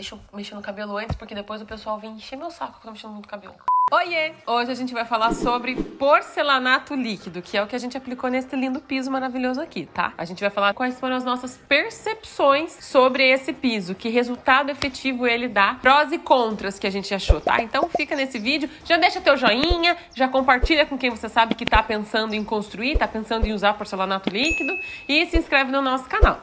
Deixa eu mexer no cabelo antes, porque depois o pessoal vem encher meu saco que eu tô mexendo no cabelo. Oiê! Hoje a gente vai falar sobre porcelanato líquido, que é o que a gente aplicou nesse lindo piso maravilhoso aqui, tá? A gente vai falar quais foram as nossas percepções sobre esse piso, que resultado efetivo ele dá, prós e contras que a gente achou, tá? Então fica nesse vídeo, já deixa teu joinha, já compartilha com quem você sabe que tá pensando em construir, tá pensando em usar porcelanato líquido e se inscreve no nosso canal.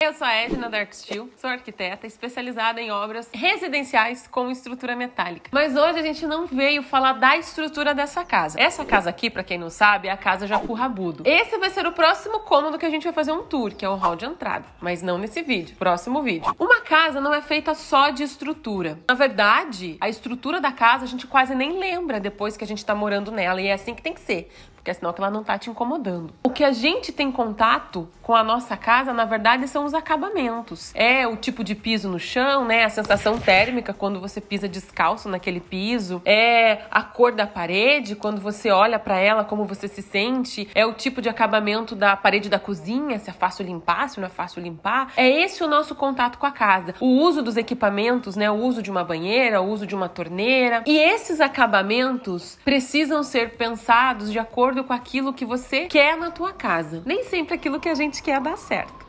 Eu sou a Edna da Arcsteel, sou arquiteta especializada em obras residenciais com estrutura metálica. Mas hoje a gente não veio falar da estrutura dessa casa. Essa casa aqui, pra quem não sabe, é a casa Jacu Rabudo. Esse vai ser o próximo cômodo que a gente vai fazer um tour, que é o hall de entrada. Mas não nesse vídeo, próximo vídeo. Uma casa não é feita só de estrutura. Na verdade, a estrutura da casa a gente quase nem lembra depois que a gente tá morando nela. E é assim que tem que ser. Porque é sinal que ela não tá te incomodando. O que a gente tem contato com a nossa casa, na verdade, são os acabamentos. É o tipo de piso no chão, né? A sensação térmica quando você pisa descalço naquele piso. É a cor da parede, quando você olha pra ela, como você se sente. É o tipo de acabamento da parede da cozinha, se é fácil limpar, se não é fácil limpar. É esse o nosso contato com a casa. O uso dos equipamentos, né? O uso de uma banheira, o uso de uma torneira. E esses acabamentos precisam ser pensados de acordo com aquilo que você quer na tua casa. Nem sempre aquilo que a gente quer dá certo.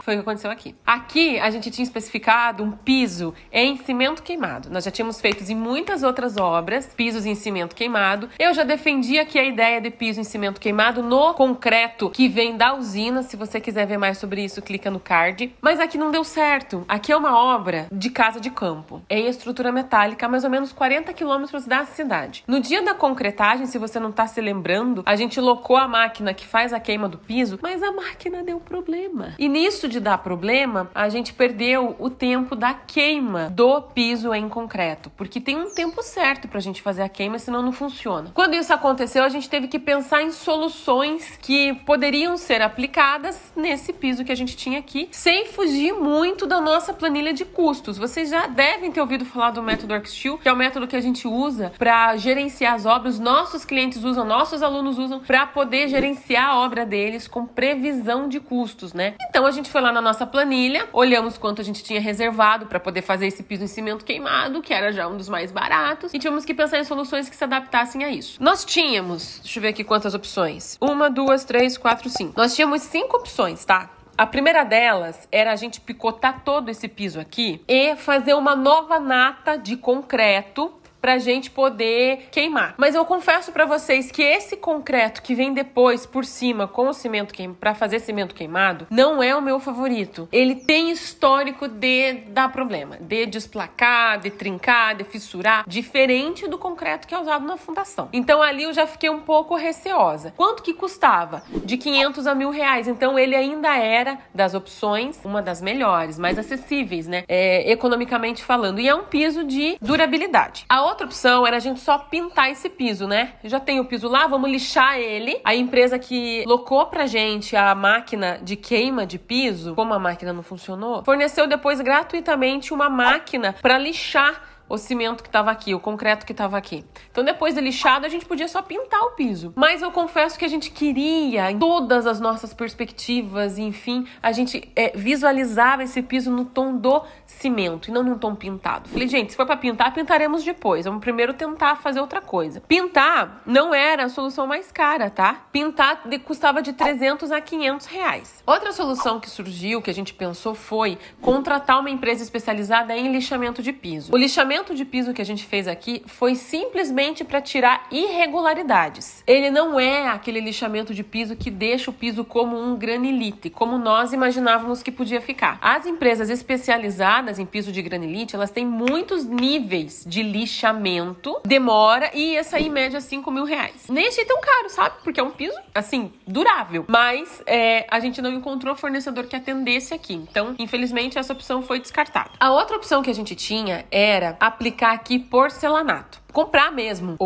Foi o que aconteceu aqui. Aqui a gente tinha especificado um piso em cimento queimado. Nós já tínhamos feito em muitas outras obras pisos em cimento queimado. Eu já defendi aqui a ideia de piso em cimento queimado no concreto que vem da usina. Se você quiser ver mais sobre isso, clica no card. Mas aqui não deu certo. Aqui é uma obra de casa de campo, em estrutura metálica, a mais ou menos 40 quilômetros da cidade. No dia da concretagem, se você não tá se lembrando, a gente locou a máquina que faz a queima do piso, mas a máquina deu problema. E nisso de dar problema, a gente perdeu o tempo da queima do piso em concreto, porque tem um tempo certo pra gente fazer a queima, senão não funciona. Quando isso aconteceu, a gente teve que pensar em soluções que poderiam ser aplicadas nesse piso que a gente tinha aqui, sem fugir muito da nossa planilha de custos. Vocês já devem ter ouvido falar do método Arcsteel, que é o método que a gente usa para gerenciar as obras, nossos clientes usam, nossos alunos usam, para poder gerenciar a obra deles com previsão de custos, né? Então a gente foi lá na nossa planilha, olhamos quanto a gente tinha reservado para poder fazer esse piso em cimento queimado, que era já um dos mais baratos, e tínhamos que pensar em soluções que se adaptassem a isso. Nós tínhamos, deixa eu ver aqui quantas opções. 1, 2, 3, 4, 5. Nós tínhamos 5 opções, tá? A primeira delas era a gente picotar todo esse piso aqui e fazer uma nova nata de concreto pra gente poder queimar. Mas eu confesso pra vocês que esse concreto que vem depois por cima com o cimento pra fazer cimento queimado não é o meu favorito. Ele tem histórico de dar problema, de desplacar, de trincar, de fissurar, diferente do concreto que é usado na fundação. Então ali eu já fiquei um pouco receosa. Quanto que custava? De 500 a R$1.000. Então ele ainda era das opções uma das melhores, mais acessíveis, né? Economicamente falando. E é um piso de durabilidade. A outra opção era a gente só pintar esse piso, né? Já tem o piso lá, vamos lixar ele. A empresa que locou pra gente a máquina de queima de piso, como a máquina não funcionou, forneceu depois gratuitamente uma máquina pra lixar o cimento que tava aqui, o concreto que tava aqui. Então depois de lixado a gente podia só pintar o piso. Mas eu confesso que a gente queria, em todas as nossas perspectivas, enfim, a gente visualizava esse piso no tom do cimento e não num tom pintado. Falei, gente, se for pra pintar, pintaremos depois. Vamos primeiro tentar fazer outra coisa. Pintar não era a solução mais cara, tá? Pintar custava de 300 a 500 reais. Outra solução que surgiu, que a gente pensou, foi contratar uma empresa especializada em lixamento de piso. O lixamento de piso que a gente fez aqui foi simplesmente para tirar irregularidades. Ele não é aquele lixamento de piso que deixa o piso como um granilite, como nós imaginávamos que podia ficar. As empresas especializadas em piso de granilite, elas têm muitos níveis de lixamento, demora e ia sair em média R$5.000. Nem achei tão caro, sabe? Porque é um piso, assim, durável. Mas a gente não encontrou fornecedor que atendesse aqui. Então, infelizmente, essa opção foi descartada. A outra opção que a gente tinha era aplicar aqui porcelanato. comprar mesmo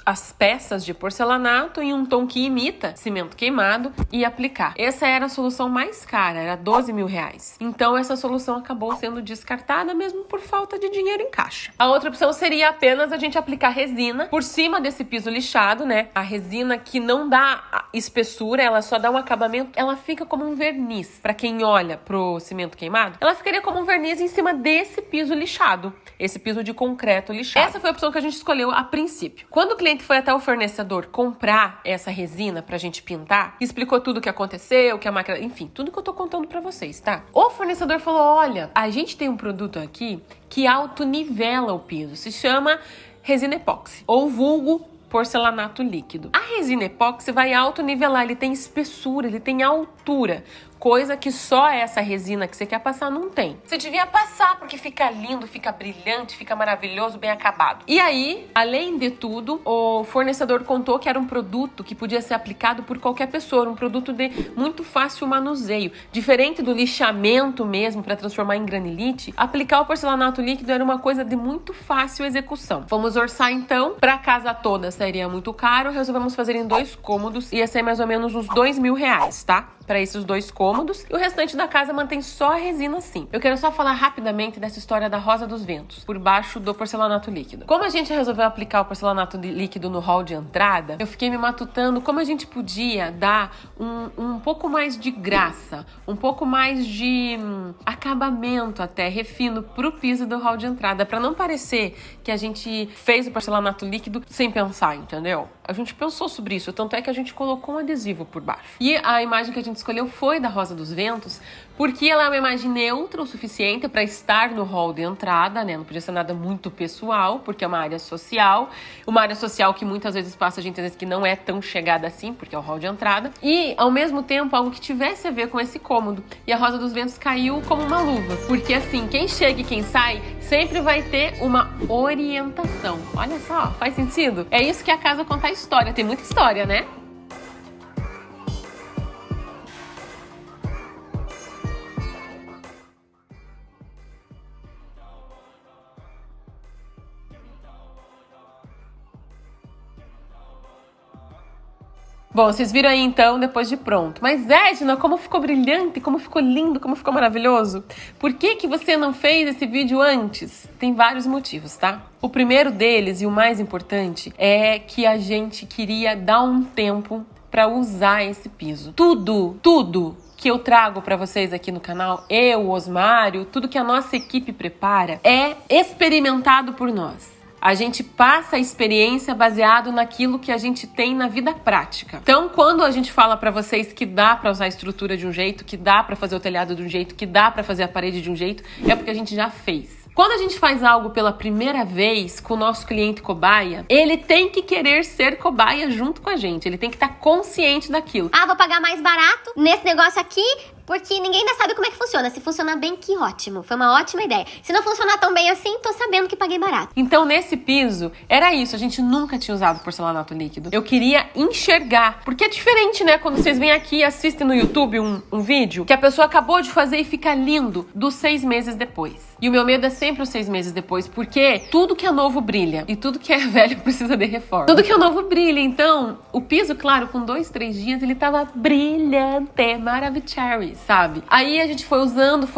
as peças de porcelanato em um tom que imita cimento queimado e aplicar. Essa era a solução mais cara, era R$12.000. Então essa solução acabou sendo descartada mesmo por falta de dinheiro em caixa. A outra opção seria apenas a gente aplicar resina por cima desse piso lixado, né? A resina que não dá espessura, ela só dá um acabamento, ela fica como um verniz. Pra quem olha pro cimento queimado, ela ficaria como um verniz em cima desse piso lixado, esse piso de concreto lixado. Essa foi a opção que a gente escolheu a princípio. Quando o cliente foi até o fornecedor comprar essa resina pra gente pintar, explicou tudo o que aconteceu, que a máquina, enfim, tudo que eu tô contando pra vocês, tá? O fornecedor falou, olha, a gente tem um produto aqui que autonivela o piso, se chama resina epóxi, ou vulgo porcelanato líquido. A resina epóxi vai autonivelar, ele tem espessura, ele tem altura, coisa que só essa resina que você quer passar não tem. Você devia passar porque fica lindo, fica brilhante, fica maravilhoso, bem acabado. E aí, além de tudo, o fornecedor contou que era um produto que podia ser aplicado por qualquer pessoa, um produto de muito fácil manuseio. Diferente do lixamento mesmo para transformar em granilite, aplicar o porcelanato líquido era uma coisa de muito fácil execução. Vamos orçar então, para a casa toda seria muito caro, resolvemos fazer em 2 cômodos, ia ser mais ou menos uns R$2.000, tá? Para esses 2 cômodos, e o restante da casa mantém só a resina sim. Eu quero só falar rapidamente dessa história da Rosa dos Ventos, por baixo do porcelanato líquido. Como a gente resolveu aplicar o porcelanato líquido no hall de entrada, eu fiquei me matutando como a gente podia dar um pouco mais de graça, um pouco mais de acabamento até, refino pro piso do hall de entrada, para não parecer que a gente fez o porcelanato líquido sem pensar, entendeu? A gente pensou sobre isso, tanto é que a gente colocou um adesivo por baixo. E a imagem que a gente escolheu foi da Rosa dos Ventos, porque ela é uma imagem neutra o suficiente para estar no hall de entrada, né? Não podia ser nada muito pessoal, porque é uma área social que muitas vezes passa gente às vezes que não é tão chegada assim, porque é o hall de entrada, e ao mesmo tempo algo que tivesse a ver com esse cômodo. E a Rosa dos Ventos caiu como uma luva, porque assim, quem chega e quem sai sempre vai ter uma orientação. Olha só, faz sentido? É isso que a casa conta a história, tem muita história, né? Bom, vocês viram aí então, depois de pronto. Mas Edna, como ficou brilhante, como ficou lindo, como ficou maravilhoso. Por que você não fez esse vídeo antes? Tem vários motivos, tá? O primeiro deles, e o mais importante, é que a gente queria dar um tempo para usar esse piso. Tudo que eu trago para vocês aqui no canal, eu, Osmário, tudo que a nossa equipe prepara, é experimentado por nós. A gente passa a experiência baseado naquilo que a gente tem na vida prática. Então, quando a gente fala pra vocês que dá pra usar a estrutura de um jeito, que dá pra fazer o telhado de um jeito, que dá pra fazer a parede de um jeito, é porque a gente já fez. Quando a gente faz algo pela primeira vez com o nosso cliente cobaia, ele tem que querer ser cobaia junto com a gente. Ele tem que estar consciente daquilo. Ah, vou pagar mais barato nesse negócio aqui, porque ninguém ainda sabe como é que funciona. Se funcionar bem, que ótimo. Foi uma ótima ideia. Se não funcionar tão bem assim, tô sabendo que paguei barato. Então, nesse piso, era isso. A gente nunca tinha usado porcelanato líquido. Eu queria enxergar. Porque é diferente, né? Quando vocês vêm aqui e assistem no YouTube um vídeo que a pessoa acabou de fazer e fica lindo dos 6 meses depois. E o meu medo é sempre os 6 meses depois, porque tudo que é novo brilha. E tudo que é velho precisa de reforma. Tudo que é novo brilha. Então, o piso, claro, com 2, 3 dias, ele tava brilhante, maravilhoso, sabe? Aí a gente foi usando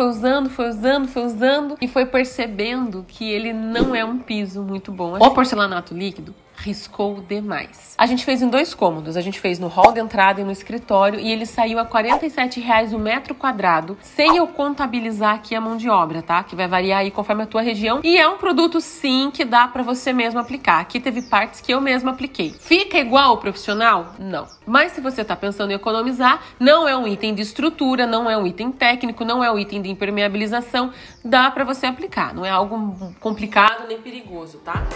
e foi percebendo que ele não é um piso muito bom. O porcelanato líquido riscou demais. A gente fez em 2 cômodos. A gente fez no hall de entrada e no escritório e ele saiu a R$47 o metro quadrado, sem eu contabilizar aqui a mão de obra, tá? Que vai variar aí conforme a tua região. E é um produto, sim, que dá pra você mesmo aplicar. Aqui teve partes que eu mesma apliquei. Fica igual ao profissional? Não. Mas se você tá pensando em economizar, não é um item de estrutura, não é um item técnico, não é um item de impermeabilização, dá pra você aplicar. Não é algo complicado nem perigoso, tá?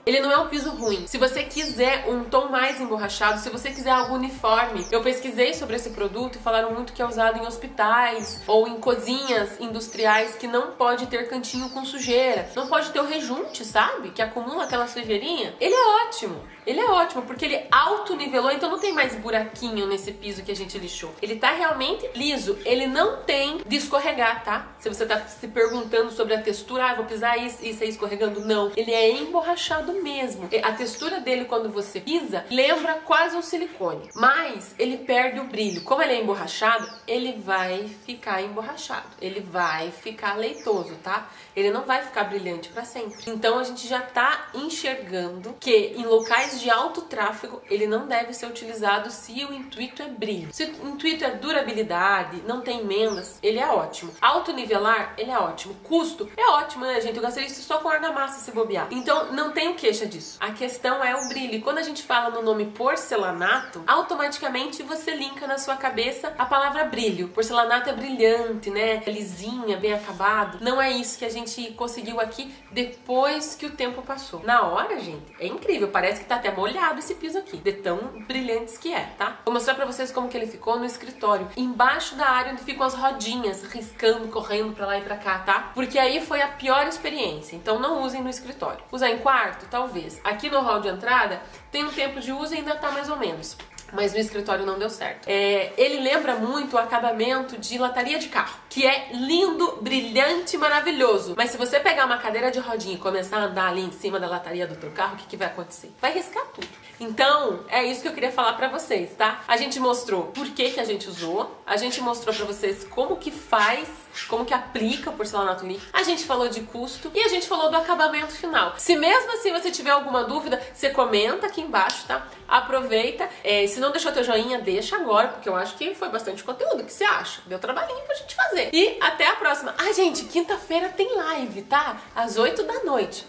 Ele não é é um piso ruim. Se você quiser um tom mais emborrachado, se você quiser algo uniforme, eu pesquisei sobre esse produto e falaram muito que é usado em hospitais ou em cozinhas industriais que não pode ter cantinho com sujeira, não pode ter o rejunte, sabe? Que acumula aquela sujeirinha. Ele é ótimo porque ele autonivelou, então não tem mais buraquinho nesse piso que a gente lixou. Ele tá realmente liso, ele não tem de escorregar, tá? Se você tá se perguntando sobre a textura, vou pisar isso e sair escorregando, não. Ele é emborrachado mesmo. A textura dele quando você pisa lembra quase um silicone, mas ele perde o brilho. Como ele é emborrachado, ele vai ficar emborrachado, ele vai ficar leitoso, tá? Ele não vai ficar brilhante pra sempre. Então a gente já tá enxergando que em locais de alto tráfego ele não deve ser utilizado se o intuito é brilho. Se o intuito é durabilidade, não tem emendas, ele é ótimo. Autonivelar, ele é ótimo. Custo, é ótimo, né, gente? Eu gastei isso só com argamassa se bobear. Então não tenho queixa disso. A questão é o brilho. E quando a gente fala no nome porcelanato, automaticamente você linka na sua cabeça a palavra brilho. Porcelanato é brilhante, né? É lisinha, bem acabado. Não é isso que a gente conseguiu aqui depois que o tempo passou. Na hora, gente, é incrível. Parece que tá até molhado esse piso aqui, de tão brilhantes que é, tá? Vou mostrar pra vocês como que ele ficou no escritório, embaixo da área onde ficam as rodinhas, riscando, correndo pra lá e pra cá, tá? Porque aí foi a pior experiência. Então não usem no escritório. Usar em quarto, talvez. Aqui no hall de entrada, tem um tempo de uso e ainda tá mais ou menos. Mas no escritório não deu certo. Ele lembra muito o acabamento de lataria de carro, que é lindo, brilhante, maravilhoso. Mas se você pegar uma cadeira de rodinha e começar a andar ali em cima da lataria do teu carro, o que vai acontecer? Vai riscar tudo. Então, é isso que eu queria falar pra vocês, tá? A gente mostrou por que a gente usou, a gente mostrou pra vocês como que faz, como que aplica o porcelanato líquido, a gente falou de custo e a gente falou do acabamento final. Se mesmo assim você tiver alguma dúvida, você comenta aqui embaixo, tá? Aproveita. Se não deixou teu joinha, deixa agora, porque eu acho que foi bastante conteúdo. O que você acha? Deu trabalhinho pra gente fazer. E até a próxima. Ah, gente, quinta-feira tem live, tá? Às 8 da noite.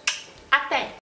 Até!